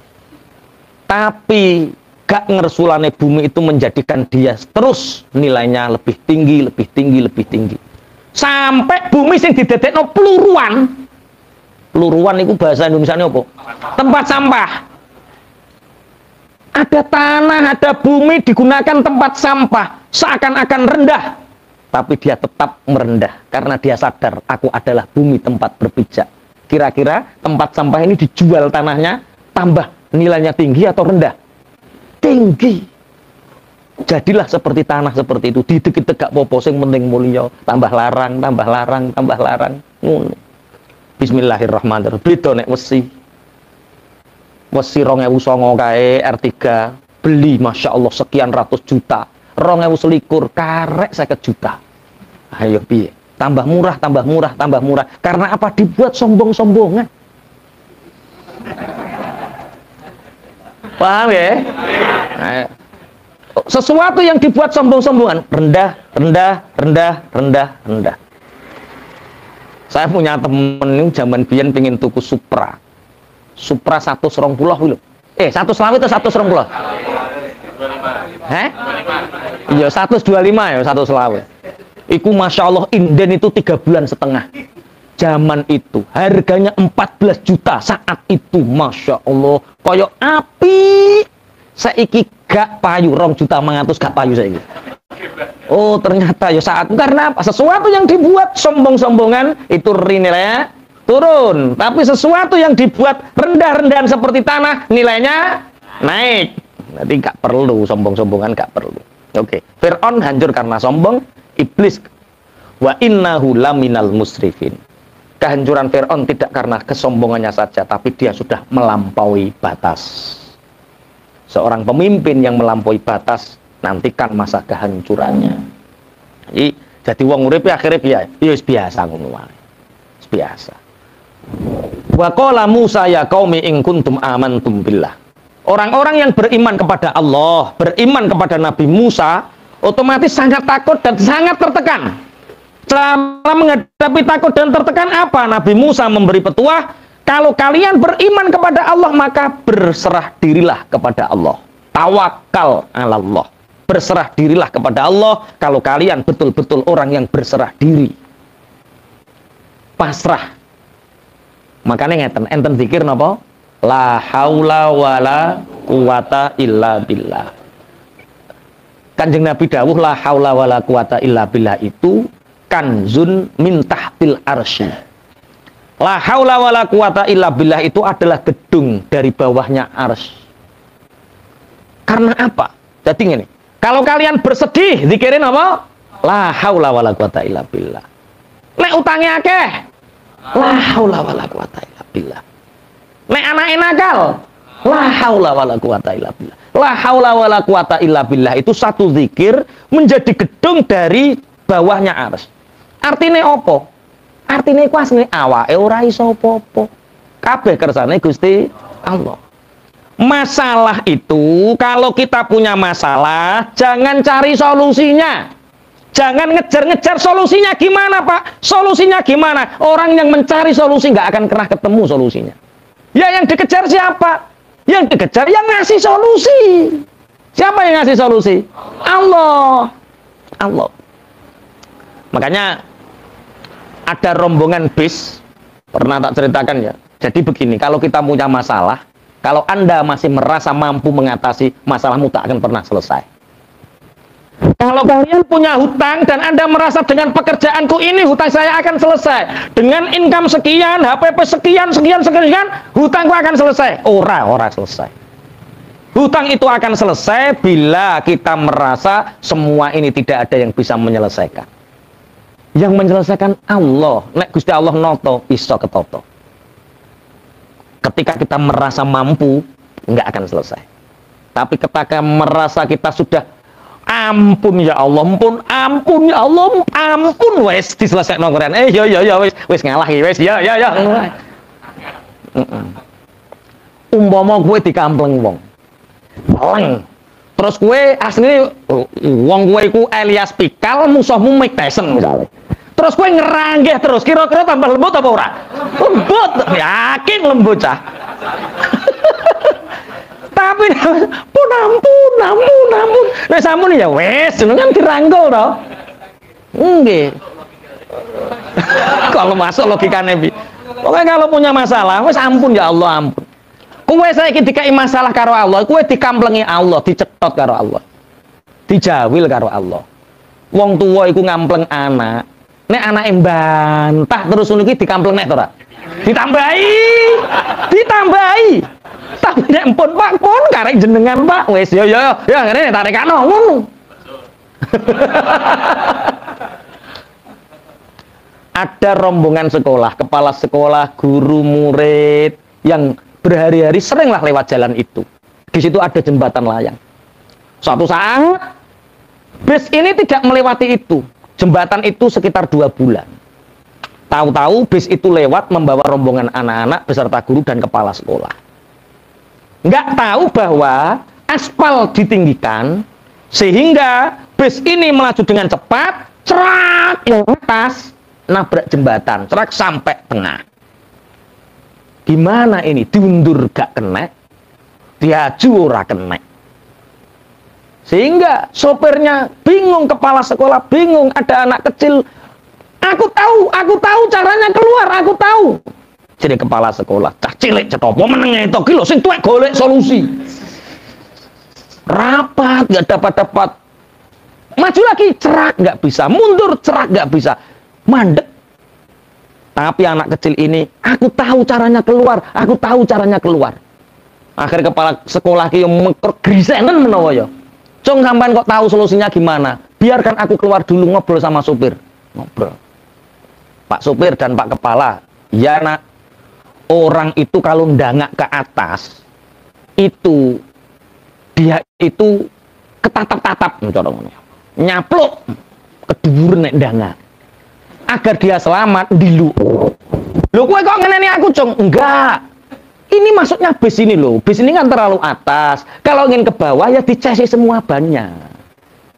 Tapi gak ngersulane bumi itu menjadikan dia terus nilainya lebih tinggi, lebih tinggi, lebih tinggi. Sampai bumi sing didadekno pluruan. Pluruan itu bahasa Indonesianya apa? Tempat sampah. Ada tanah, ada bumi digunakan tempat sampah, seakan-akan rendah, tapi dia tetap merendah karena dia sadar aku adalah bumi tempat berpijak. Kira-kira tempat sampah ini dijual tanahnya, tambah nilainya tinggi atau rendah? Tinggi. Jadilah seperti tanah seperti itu, didek-dek gak popo, sing penting mulia, tambah larang, tambah larang, tambah larang. Bismillahirrahmanirrahim. Beda nek wesi. Wesi 2009 kae R3 beli Masya Allah sekian ratus juta. 2021 karek 50 juta. Ayo piye? Tambah murah, tambah murah, tambah murah. Karena apa? Dibuat sombong-sombongan. Paham ya? Nah, sesuatu yang dibuat sombong-sombongan, rendah, rendah, rendah, rendah, rendah. Saya punya temen ini zaman biyen pengen tuku Supra. Supra 120 lho. 120 atau 120? Heh? Iya 125 ya 120. Iku Masya Allah inden itu 3,5 bulan. Zaman itu harganya 14 juta saat itu, Masya Allah koyok api. Saiki gak payu 2.100.000 gak payu saiki. Oh ternyata ya saat karena apa? Sesuatu yang dibuat sombong-sombongan itu nilainya turun, tapi sesuatu yang dibuat rendah-rendahan seperti tanah nilainya naik. Jadi gak perlu sombong-sombongan, gak perlu. Oke. Fir'aun hancur karena sombong, iblis wa innahu laminal musrifin. Kehancuran Fir'aun tidak karena kesombongannya saja, tapi dia sudah melampaui batas. Seorang pemimpin yang melampaui batas nantikan masa kehancurannya. Jadi wong urip akhirnya biasa ngono wae. Biasa. Wa qala Musa ya qaumi in kuntum amantum billah. Orang-orang yang beriman kepada Allah, beriman kepada Nabi Musa, otomatis sangat takut dan sangat tertekan. Cara menghadapi takut dan tertekan apa? Nabi Musa memberi petuah, kalau kalian beriman kepada Allah maka berserah dirilah kepada Allah. Tawakal 'ala Allah. Berserah dirilah kepada Allah kalau kalian betul-betul orang yang berserah diri. Pasrah. Makanya enten zikir napa? La haula wala quwata illa billah. Kanjeng Nabi dawuh la haula wala quwata illa billah itu kanzun min tahtil arsy. La haula wala quwata illa billah itu adalah gedung dari bawahnya arsy. Karena apa? Jadi gini, kalau kalian bersedih zikirin apa? La haula wala quwata illa billah. Nek utangnya akeh, la haula wala quwata illa billah. Nek anake nakal, la haula wala quwata illa billah. La haula wala quwata illa billah itu satu zikir menjadi gedung dari bawahnya arsy. Artinya apa? Artinya iku asline awake ora iso apa-apa. Kabeh kersane Gusti Allah. Masalah itu kalau kita punya masalah jangan cari solusinya. Jangan ngejar-ngejar solusinya gimana Pak? Solusinya gimana? Orang yang mencari solusi nggak akan pernah ketemu solusinya. Ya yang dikejar siapa? Yang dikejar yang ngasih solusi. Siapa yang ngasih solusi? Allah. Allah. Makanya ada rombongan bis, pernah tak ceritakan ya. Jadi begini, kalau kita punya masalah, kalau Anda masih merasa mampu mengatasi, masalahmu tak akan pernah selesai. Kalau kalian punya hutang dan Anda merasa dengan pekerjaanku ini hutang saya akan selesai. Dengan income sekian, HPP sekian, hutangku akan selesai. Ora selesai. Hutang itu akan selesai bila kita merasa semua ini tidak ada yang bisa menyelesaikan. Yang menyelesaikan Allah. Nek Gusti Allah noto, iso ketoto. Ketika kita merasa mampu, nggak akan selesai. Tapi ketika merasa kita sudah ampun ya Allah, ampun ya Allah, ampun wes diselesaikan Quran. Ya wes ngalah wes ya. Umpama gue dikampleng wong. Peleng. Terus gue aslinya wong gue iku Elias Pikal, musuhmu Mike Tyson misalnya. Terus gue ngeranggeh terus, kira-kira tambah lembut apa ora? Lembut, yakin lembut cah. Tapi ampun. Wes ampun ya wes, jenengan diranggol to. Nggih. Kalau masuk logikanya bi. Pokoknya kalau punya masalah, wes ampun ya Allah ampun. Kowe saiki dikai masalah karo Allah, kowe dikamplengi Allah, dicetot karo Allah. Dijawil karo Allah. Wong tua iku ngampleng anak. Nek anake mbantah terus ngono iki dikampleng nek to ora? Ditambahi. Ditambahi. Tapi nek pun Pak pun karek jenengan Pak, wis yo ngene tarekano ngono. Ada rombongan sekolah, kepala sekolah, guru, murid yang berhari-hari seringlah lewat jalan itu. Di situ ada jembatan layang. Suatu saat bis ini tidak melewati itu. Jembatan itu sekitar 2 bulan. Tahu-tahu bis itu lewat membawa rombongan anak-anak beserta guru dan kepala sekolah. Nggak tahu bahwa aspal ditinggikan sehingga bis ini melaju dengan cepat, cerak yang atas nabrak jembatan, cerak sampai tengah. Gimana ini? Diundur gak kena, diaju ora kena. Sehingga sopirnya bingung, kepala sekolah bingung, ada anak kecil. Aku tahu caranya keluar, aku tahu. Jadi kepala sekolah, cah cilik cetopo menenge itu kilo, sing tuwek golek solusi. Rapat, gak dapat. Maju lagi, cerak gak bisa. Mundur, cerak gak bisa. Mandek. Tapi anak kecil ini, aku tahu caranya keluar, aku tahu caranya keluar. Akhir kepala sekolah ki mekor grisenen menawa ya. Cung sampean kok tahu solusinya gimana? Biarkan aku keluar dulu ngobrol sama supir. Ngobrol. Pak supir dan Pak kepala, ya nak, orang itu kalau ndangak ke atas, itu dia itu ketatap-tatap, nyapluk ke dhuwur nek ndangak. Agar dia selamat dilu. Loh kowe kok ngeneni aku, Cung? Enggak. Ini maksudnya bis ini loh. Bis ini kan terlalu atas. Kalau ingin ke bawah ya dicesi semua bannya.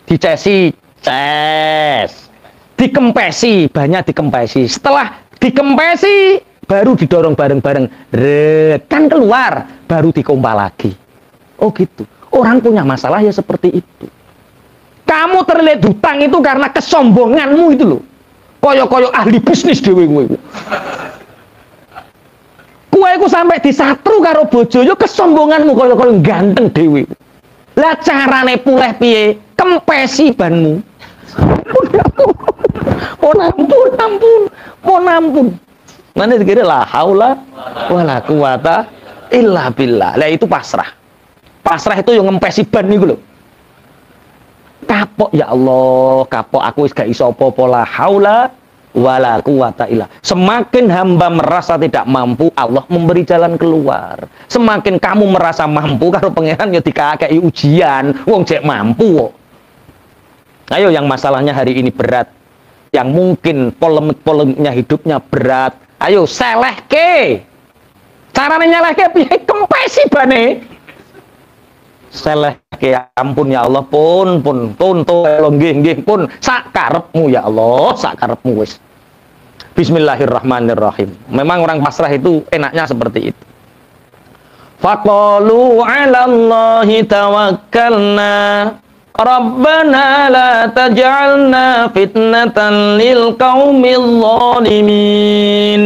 Dicesi, ces. Dikempesi, banyak dikempesi. Setelah dikempesi baru didorong bareng-bareng. Kan keluar, baru dikompal lagi. Oh gitu. Orang punya masalah ya seperti itu. Kamu terlihat hutang itu karena kesombonganmu itu loh. Koyo-koyo ahli bisnis dhewe kowe. Kowe iku sampai disatru karo bojo yo kesombonganmu koyo-koyo ganteng dhewe. Lah carane pulih piye? Kempesi banmu. Ampun. Mana dikira la haula wala quwata illa billah. Lah itu pasrah. Pasrah itu yang ngempesi ban niku lho. Kapok ya Allah, kapok aku wis gak iso apa-apa, la haula wala quwata illa. Semakin hamba merasa tidak mampu, Allah memberi jalan keluar. Semakin kamu merasa mampu karo pangeran ya dikakei ujian, wong jek mampu kok. Ayo yang masalahnya hari ini berat, yang mungkin polemik-polemiknya hidupnya berat, ayo selehke. Carane nyelehke piye? Kempesi bane. Selehke, ampun ya Allah, pun nggih pun sak karepmu ya Allah, sak karepmu wis. Bismillahirrahmanirrahim. Memang orang pasrah itu enaknya seperti itu. Faqalu 'alallahi tawakkalna Rabbana la taj'alna fitnatan lil qaumil zalimin.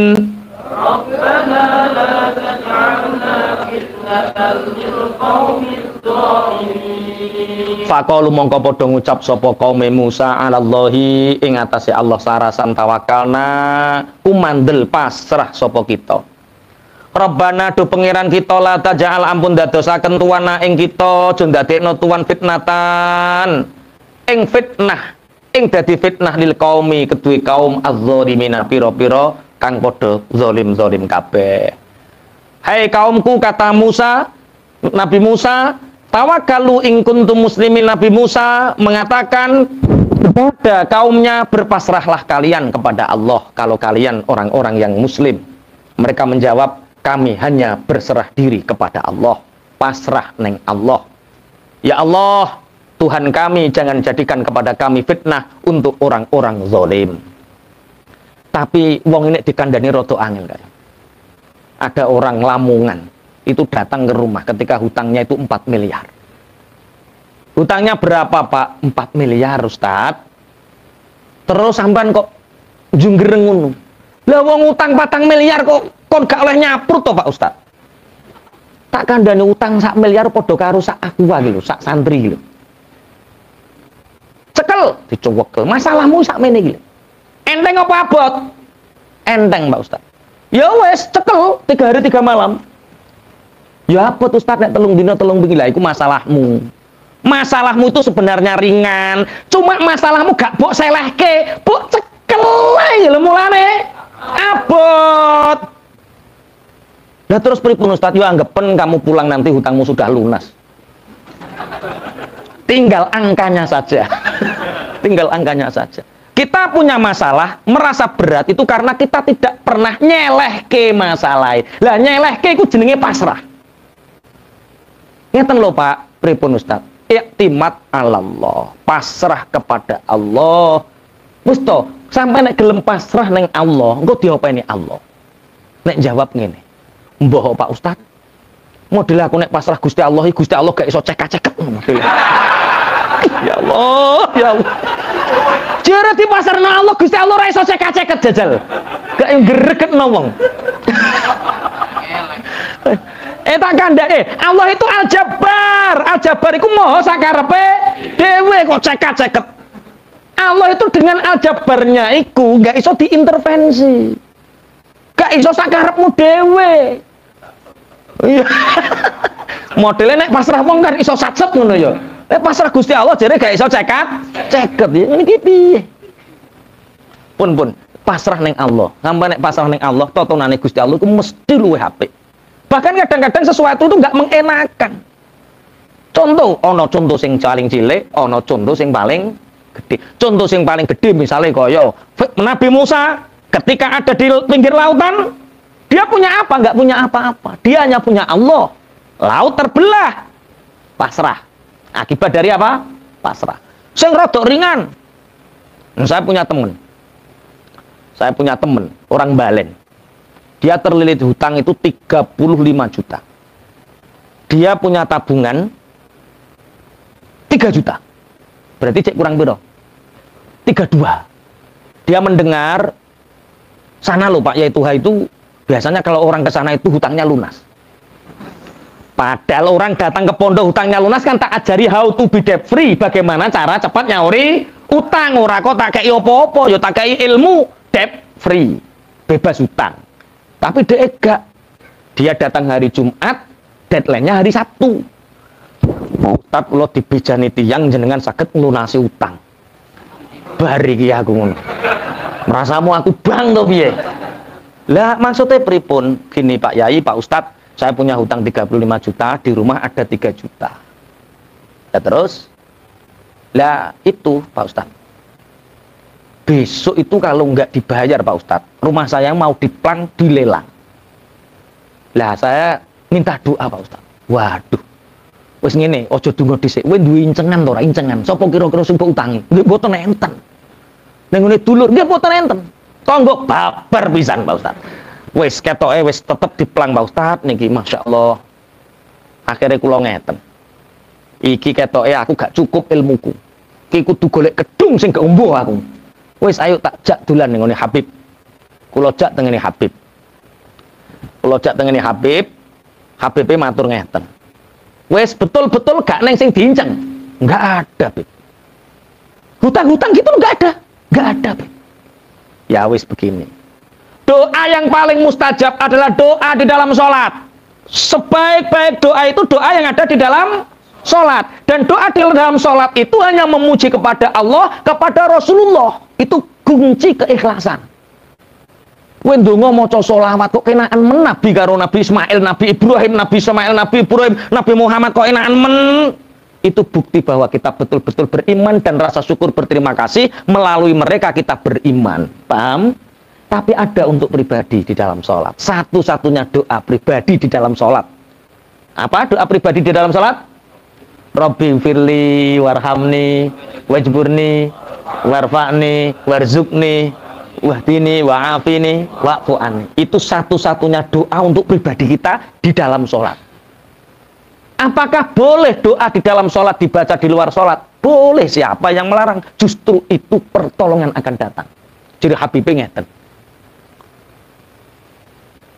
Rabbana la taj'alna fitnatan lil qaumil zalimin. Faqalu mongko padha ngucap sapa kaum Musa 'alallahi ing atase Allah sarasan tawakalna kumandel pasrah sapa kita. Rabbana do pangeran kita la taj'al ampun dadosaken tuwana ing kita aja ndadekno tuwan fitnatan ing fitnah ing dadi fitnah lil qaumi kedue kaum az-zalimina pira-pira kang padha zalim kabeh. Hai kaumku, kata Musa, Nabi Musa, tawakkalu in kuntum muslimin. Nabi Musa mengatakan kepada kaumnya, berpasrahlah kalian kepada Allah kalau kalian orang-orang yang muslim. Mereka menjawab, kami hanya berserah diri kepada Allah, pasrah neng Allah. Ya Allah, Tuhan kami, jangan jadikan kepada kami fitnah untuk orang-orang zalim. Tapi wong ini dikandani roto angel kayak. Ada orang Lamongan itu datang ke rumah ketika hutangnya itu 4 miliar. Hutangnya berapa Pak? 4 miliar Ustadz. Terus sampean kok Junggereng ngono. Lah wong utang 4 miliar kok kon gak oleh nyaprut to Pak Ustaz. Tak kandhane utang 1 miliar padha karo sak aku wae lho, sak santri lho. Cekel dicowekel. Masalahmu sak mene iki. Enteng apa abot? Enteng Pak Ustaz. Ya wes cekel 3 hari 3 malam. Ya abot Ustaz nek 3 dina 3 bengi lah iku masalahmu. Masalahmu itu sebenarnya ringan. Cuma masalahmu gak mbok selehke, mbok cekel ae lho mulane. Abot. Nah terus pripun Ustaz? Yo anggapen kamu pulang nanti hutangmu sudah lunas. Tinggal angkanya saja. Tinggal angkanya saja. Kita punya masalah, merasa berat itu karena kita tidak pernah nyelehke masalah. Lah nyelehke itu jenenge pasrah. Ngeten lho Pak, pripun Ustaz? Iktimat Allah, pasrah kepada Allah. Wis to, sampai nek gelem pasrah ning Allah, engko diopeni Allah. Nek jawab ngene. Mbah Pak Ustaz, model aku nek pasrah Gusti Allah gak iso cekak-ceket model. Ya Allah, ya Allah. Jare di pasarna Allah Gusti Allah ora iso cekak-ceket jajal. Gak ngregetno wong. Tak kandhake, Allah itu Al-Jabbar. Al-Jabbar iku maha sakarepe dhewe kok cekak-ceket. Allah itu dengan Al-Jabbarnya iku gak iso diintervensi. Gak iso sakarepmu dhewe. Iya. Modelnya nek pasrah wong kan iso sacet ngono ya. Nek pasrah Gusti Allah jare gak iso ceket ya. Ngene iki piye? Pun pasrah ning Allah. Sampai nek pasrah ning Allah, totonane Gusti Allah iku mesti luwih apik. Bahkan kadang-kadang sesuatu itu gak mengenakan. Contoh, ono contoh sing paling cilik, ono contoh sing paling gede. Contoh sing paling gede misalnya kaya Nabi Musa ketika ada di pinggir lautan, dia punya apa? Nggak punya apa-apa. Dia hanya punya Allah. Laut terbelah. Pasrah. Akibat dari apa? Pasrah. Sing rada ringan. Saya punya teman. Orang Balen. Dia terlilit hutang itu 35 juta. Dia punya tabungan 3 juta. Berarti cek kurang piro? 32. Dia mendengar sana loh Pak Yaituha itu biasanya kalau orang ke sana itu hutangnya lunas. Padahal orang datang ke pondok hutangnya lunas kan tak ajari how to be debt free, bagaimana cara cepat nyauri utang. Ora kok tak kei opo-opo, ya tak kei ilmu debt free, bebas hutang. Tapi dia enggak. Dia datang hari Jumat, deadline-nya hari Sabtu. Ustaz kula dibejani tiyang jenengan saged nglunasi utang. Bari iki aku ngono. Merasamu aku bang to piye? Lah maksudnya pripun? Gini Pak Yai, Pak Ustadz, saya punya hutang 35 juta, di rumah ada 3 juta. Ya terus? Lah itu Pak Ustadz. Besok itu kalau nggak dibayar Pak Ustadz, rumah saya mau diplang, dilelang. Lah saya minta doa Pak Ustadz. Waduh. Wis ngene, aja donga dhisik. Kowe duwe incengan to ora incengan? Sapa kira-kira sing mbok utangi? Nggih mboten enten. Ning ngene dulur, nggih mboten enten. Tonggo babar pisan Pak Ustadz. Wis ketoke wis tetep diplang Pak Ustadz niki masyaallah. Akhirnya kula ngeten. Iki ketoke aku gak cukup ilmuku. Iki kudu golek gedung sing gak umbuh aku. Wis ayo tak jak dolan ning ngene Habib. Kula jak tengene Habib. Habib matur ngeten. Wes betul-betul gak neng sing diinceng. Nggak ada, Bib. Hutang-hutang gitu nggak ada, Bib. Ya wes begini. Doa yang paling mustajab adalah doa di dalam sholat. Sebaik-baik doa itu doa yang ada di dalam sholat. Dan doa di dalam sholat itu hanya memuji kepada Allah, kepada Rasulullah. Itu kunci keikhlasan. Kowe ndonga maca selawat kok kenaan men Nabi karo Nabi Ismail, Nabi Ibrahim, Nabi Ismail, Nabi Ibrahim, Nabi Muhammad kok enaan men. Itu bukti bahwa kita betul-betul beriman dan rasa syukur berterima kasih melalui mereka kita beriman. Paham? Tapi ada untuk pribadi di dalam sholat. Satu-satunya doa pribadi di dalam sholat. Apa doa pribadi di dalam sholat? Rabbi firli warhamni wajburni warfa'ni warzukni wahdini wa'afini wa'fu'ani. Itu satu-satunya doa untuk pribadi kita di dalam sholat. Apakah boleh doa di dalam sholat dibaca di luar sholat? Boleh, siapa yang melarang? Justru itu pertolongan akan datang. Jadi Habibie ngeten.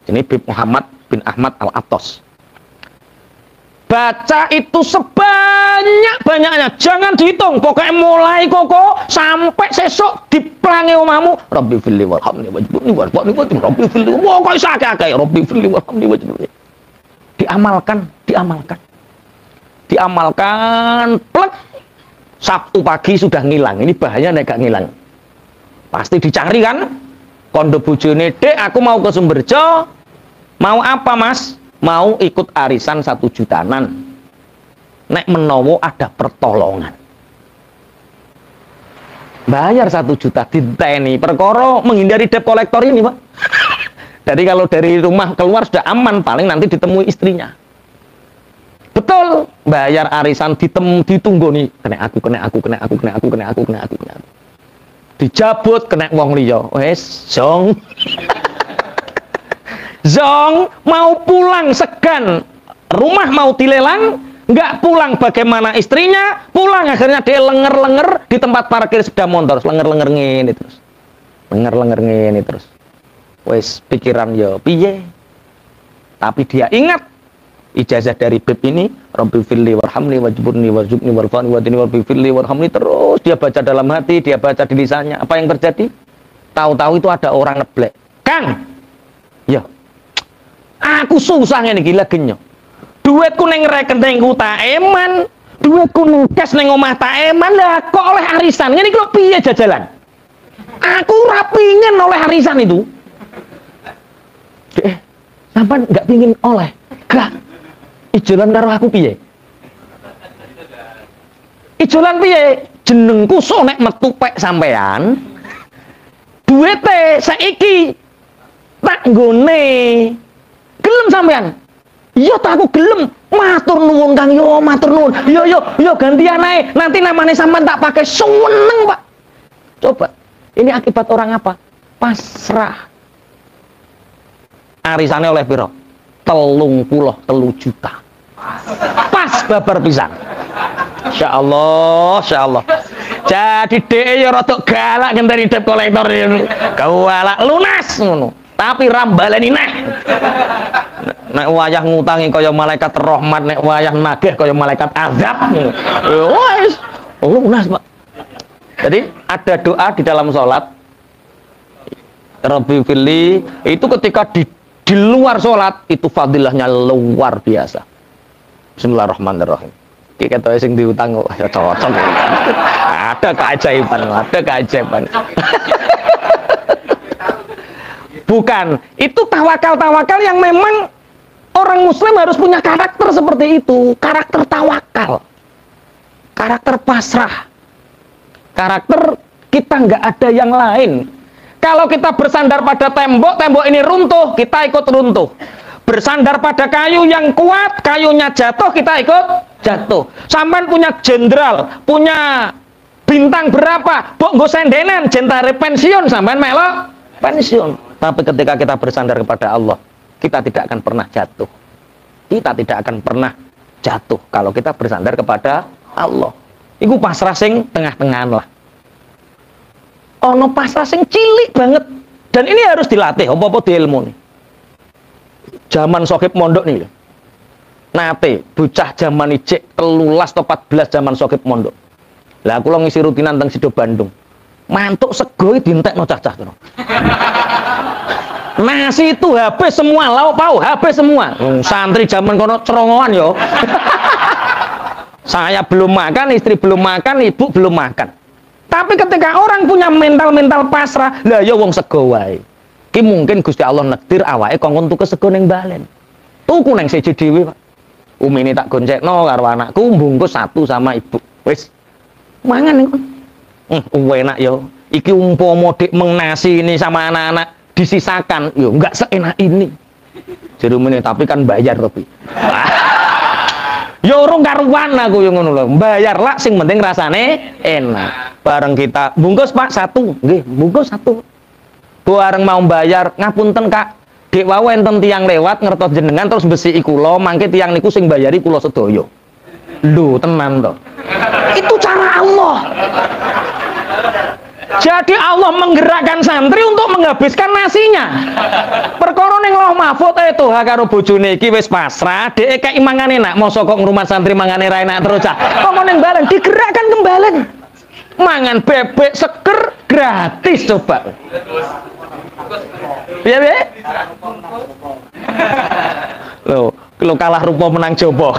Ini Habib Muhammad bin Ahmad Al-Attas. Baca itu sebanyak-banyaknya, jangan dihitung, pokoknya mulai koko sampai sesuk diplangi omahmu. Rabbi fili warhamni wajibni warhamni wajibni Rabbi fili, pokoknya sakit-sakit Rabbi fili warhamni wajibni. Diamalkan, plek. Sabtu pagi sudah ngilang. Ini bahaya nek gak ngilang. Pasti dicari kan? Kondo bojone, "Dek, aku mau ke Sumberjo." "Mau apa, Mas?" "Mau ikut arisan 1 jutaan. Nek menowo ada pertolongan." Bayar 1 juta diteni. Perkara menghindari debt kolektor ini, Pak. Jadi kalau dari rumah keluar sudah aman, paling nanti ditemui istrinya. Betul, bayar arisan ditunggu nih, kena aku. Dijabut kena wong liya. Wes, zong. Zong mau pulang segan, rumah mau dilelang, nggak pulang bagaimana istrinya, pulang akhirnya dia lenger-lenger di tempat parkir sepeda motor, lenger-lenger ngene terus. Lenger-lenger ngene terus. Wes pikiran yo piye. Tapi dia ingat ijazah dari Bib ini, Rabbi firli warhamni wajburni warzuqni warfani wadini Rabbi firli warhamni, terus dia baca dalam hati, dia baca di lisannya. Apa yang terjadi? Tahu-tahu itu ada orang ngeblek. "Kang, ya, aku susah ngene iki legenya. Duitku ning rekeningku tak eman, duitku ning cash ning omah tak eman, lah kok oleh arisan. Ngene iki lho piye jajalan? Aku ora pingin oleh arisan itu." Sampai nggak pingin oleh? Gak. Ijolan karo aku piye? Ijolan piye? Jenengku sonek metu pek sampean. Duite saiki tak nggone. Gelem sampean? Iya tak aku gelem. Matur nuwun Kang, yo matur nuwun. Yo gantian ae. Nanti namanya sampean tak pakai seneng, Pak. Coba. Ini akibat orang apa? Pasrah. Arisannya oleh piro? 33 juta. Pas babar pisan. Insyaallah. Jadi dhek ya rada galak ngenteni debt kolektor ini. Galak lunas ngono. Tapi rambaleni neh. Nek wayah ngutangi kaya malaikat rahmat, nek wayah nagih kaya malaikat azab. Wes lunas, Pak. Jadi ada doa di dalam sholat. Rabbi firli, itu ketika di luar sholat itu fadilahnya luar biasa. Bismillahirrahmanirrahim. Kita sing diutang kok ya cocok. Ada keajaiban. Bukan, itu tawakal yang memang orang muslim harus punya karakter seperti itu, karakter tawakal. Karakter pasrah. Karakter kita nggak ada yang lain. Kalau kita bersandar pada tembok ini runtuh, kita ikut runtuh. Bersandar pada kayu yang kuat, kayunya jatuh, kita ikut jatuh. Sampai punya jenderal, punya bintang berapa, mbok nggo sendenan, jentare pensiun, sampai melo pensiun. Tapi ketika kita bersandar kepada Allah, kita tidak akan pernah jatuh. Kita tidak akan pernah jatuh kalau kita bersandar kepada Allah. Iku pasrah sing tengah-tengahan lah. Ono pasrah sing cilik banget, dan ini harus dilatih apa-apa di ilmu nih. Zaman Sohib mondok nih, nate bocah zaman ijek 13 atau 14 zaman Sohib mondok. Lah aku lo ngisi rutinan teng Sido Bandung, mantuk sego dintekno cah-cah tuh. Nasi itu habis semua, lauk pauk habis semua. Santri zaman kono cerongoan yo. Saya belum makan, istri belum makan, ibu belum makan. Tapi ketika orang punya mental pasrah, lah ya wong sego wae. Ki mungkin Gusti Allah nektir awake kongkon tuku sego ning balen. Tuku ning siji dhewe, Pak. Umine tak goncekno karo anakku bungkus 1 sama ibu. Wis. Mangan niku. Enak ya. Iki umpama dik mengnasi ini sama anak-anak disisakan, yo enggak seenak ini. Jerumene tapi kan bayar tapi. Ya urung karuan aku yang ngono lho. Bayar lah sing penting rasane enak. Bareng kita bungkus Pak 1. Nggih, bungkus 1. Bareng mau bayar, ngapunten Kak. Dek wae enten tiyang lewat ngertos jenengan terus besiki kula, mangke tiyang niku sing bayari kula sedaya. Lho, tenan to. Itu cara Allah. Jadi Allah menggerakkan santri untuk menghabiskan nasinya. Perkara ning Lauh Mahfuz itu karo bojone iki wis pasrah, dhek kek mangane enak, mosok kok ngrumat santri mangane ra enak terus cah. Kok ning balen digerakkan kembali. Mangan bebek seger gratis coba. Piye? Lo kalah rupa menang jopo.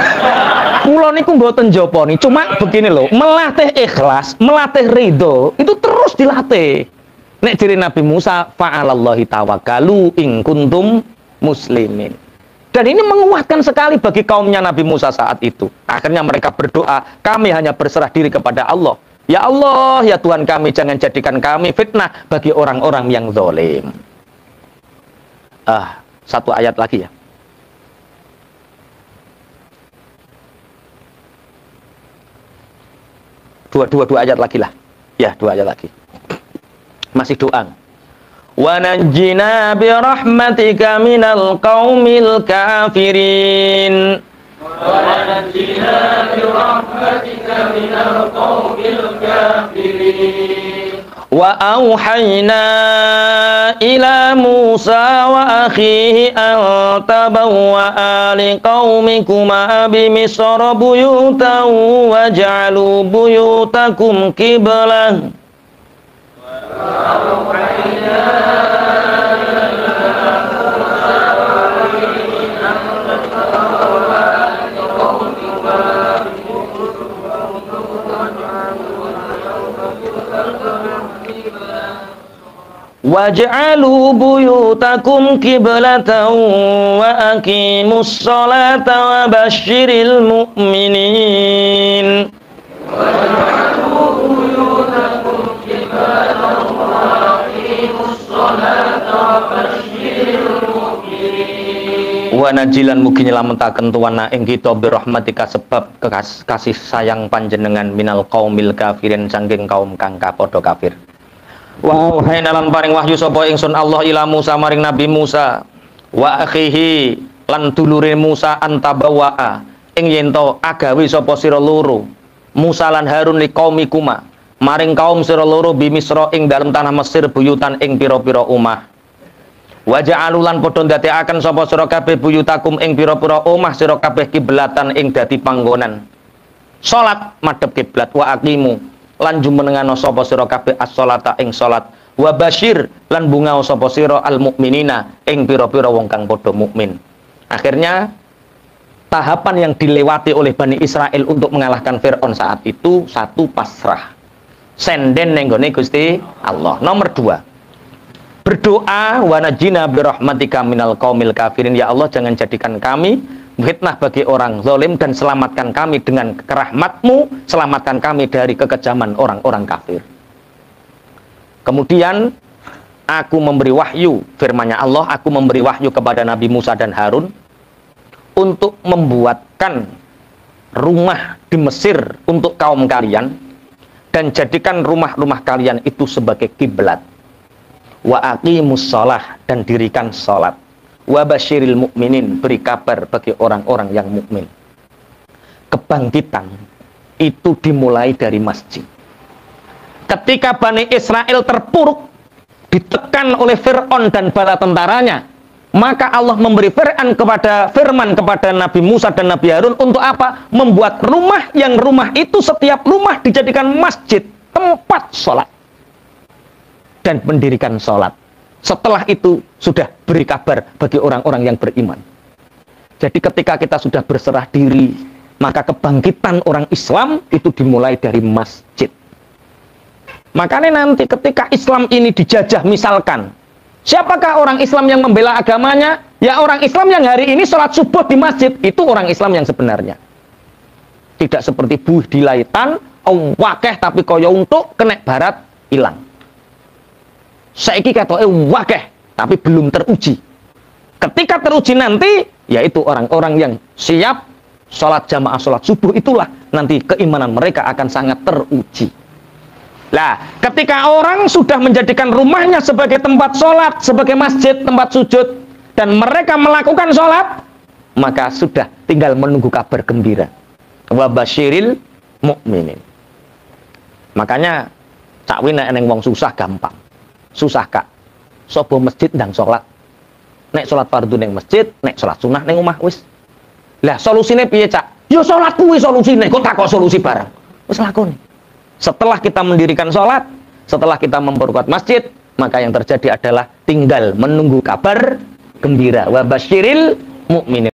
Kula niku mboten jopo nih, cuma begini loh, melatih ikhlas, melatih ridho itu terus dilatih. Nek jere Nabi Musa, fa'alallahi tawakkalu in kuntum muslimin. Dan ini menguatkan sekali bagi kaumnya Nabi Musa saat itu. Akhirnya mereka berdoa, kami hanya berserah diri kepada Allah. Ya Allah, ya Tuhan kami, jangan jadikan kami fitnah bagi orang-orang yang zalim. Satu ayat lagi ya. Dua ayat lagi lah. Ya, 2 ayat lagi. Masih doa. Wa najjina bi rahmatika minal qaumil kafirin. Wa najjina bi rahmatika minal qaumil kafirin. Wa auhayna ila Musa wa akhihi an tabawwa'a liqaumikuma bi Misra buyutan waj'alu buyutakum qiblah. Waj'alu buyutakum qiblatan wa aqimus sholata wa basyiril mu'minin. Waj'alu buyutakum qiblatan wa aqimus sholata wa basyiril mu'minin. Wa najilan mugi nyelametaken tuwana ing kita bi rahmatika sebab kasih sayang panjenengan minal qaumil kafirin saking kaum kang padha kafir. Wa hayna lan paring wahyu sapa ingsun Allah ila Musa maring Nabi Musa wa akhihi lan dulure Musa antabawa ing yen to agawe sapa sira loro Musa lan Harun li qaumikuma maring kaum sira loro bi Misra ing dalem tanah Mesir buyutan ing pira-pira omah wa ja'alu lan padha ndadekaken sapa sira kabeh buyutakum ing pira-pira omah sira kabeh kiblatan ing dadi panggonan salat madhep kiblat wa aqimu lan jumenengana sapa sira kabeh as-sholata ing salat wa basyir lan bungao sapa sira al-mukminina ing pira-pira wong kang padha mukmin. Akhirnya tahapan yang dilewati oleh Bani Israel untuk mengalahkan Fir'aun saat itu, 1, pasrah senden ning gone Gusti Allah. Nomor 2, berdoa wa najina bi rahmatika minal qaumil kafirin, ya Allah jangan jadikan kami fitnah bagi orang zalim dan selamatkan kami dengan rahmat-Mu, selamatkan kami dari kekejaman orang-orang kafir. Kemudian aku memberi wahyu, firman-Nya Allah, aku memberi wahyu kepada Nabi Musa dan Harun untuk membuatkan rumah di Mesir untuk kaum kalian dan jadikan rumah-rumah kalian itu sebagai kiblat. Wa aqimus shalah dan dirikan salat. Wa basyiril mukminin, beri kabar bagi orang-orang yang mukmin. Kebangkitan itu dimulai dari masjid. Ketika Bani Israel terpuruk, ditekan oleh Fir'aun dan bala tentaranya, maka Allah memberi firman kepada Nabi Musa dan Nabi Harun untuk apa? Membuat rumah yang rumah itu setiap rumah dijadikan masjid, tempat sholat dan mendirikan sholat. Setelah itu sudah beri kabar bagi orang-orang yang beriman. Jadi ketika kita sudah berserah diri, maka kebangkitan orang Islam itu dimulai dari masjid. Makanya nanti ketika Islam ini dijajah misalkan, siapakah orang Islam yang membela agamanya? Ya orang Islam yang hari ini sholat subuh di masjid, itu orang Islam yang sebenarnya. Tidak seperti buih di lautan, wakeh tapi koyo untuk kena barat hilang. Saiki katoke wakeh tapi belum teruji. Ketika teruji nanti, yaitu orang-orang yang siap sholat jamaah sholat subuh, itulah nanti keimanan mereka akan sangat teruji. Lah, ketika orang sudah menjadikan rumahnya sebagai tempat sholat, sebagai masjid, tempat sujud, dan mereka melakukan sholat, maka sudah tinggal menunggu kabar gembira. Wa basyiril mu'minin. Makanya Sakwi nek eneng wong susah gampang. Susah Kak. Sopo masjid ndang salat. Nek salat fardu ning masjid, nek salat sunah ning omah wis. Lah solusine piye, Cak? Ya salat kuwi solusine, kok takok solusi bareng. Wis lakoni. Setelah kita mendirikan salat, setelah kita memperkuat masjid, maka yang terjadi adalah tinggal menunggu kabar gembira. Wa basyiril mukminin.